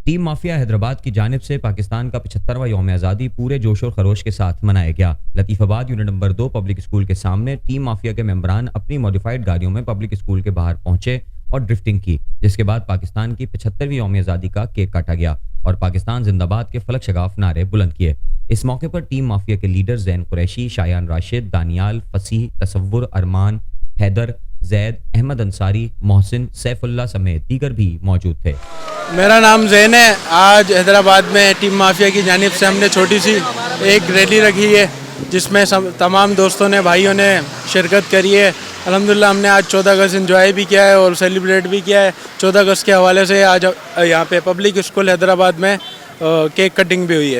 Team mafia Hyderabad की जानिब से पाकिस्तान का 75वां यौम आज़ादी पूरे जोश और खरोश के साथ मनाया गया। Latifabad unit number 2 public school के सामने टीम माफिया के मेंबरान अपनी मॉडिफाइड गाड़ियों में पब्लिक स्कूल के बाहर पहुंचे और ड्रिफ्टिंग की, जिसके बाद पाकिस्तान की 75वीं यौम आज़ादी का केक काटा गया और पाकिस्तान जिंदाबाद के फलक शगाफ नारे बुलंद किए। इस मौके पर टीम माफिया के लीडर जैन कुरैशी, शायान राशिद, दानियाल, फसीह, तसव्वुर, अरमान, हैदर, जैद, अहमद अंसारी, मोहसिन, सैफुल्लाह समेत दीगर भी मौजूद थे। मेरा नाम जैन है। आज हैदराबाद में टीम माफिया की जानिब से हमने छोटी सी एक रैली रखी है, जिसमें तमाम दोस्तों ने, भाइयों ने शिरकत करी है। अल्हम्दुलिल्लाह हमने आज 14 अगस्त एंजॉय भी किया है और सेलिब्रेट भी किया है। 14 अगस्त के हवाले से आज यहाँ पे पब्लिक स्कूल हैदराबाद में केक कटिंग भी हुई है।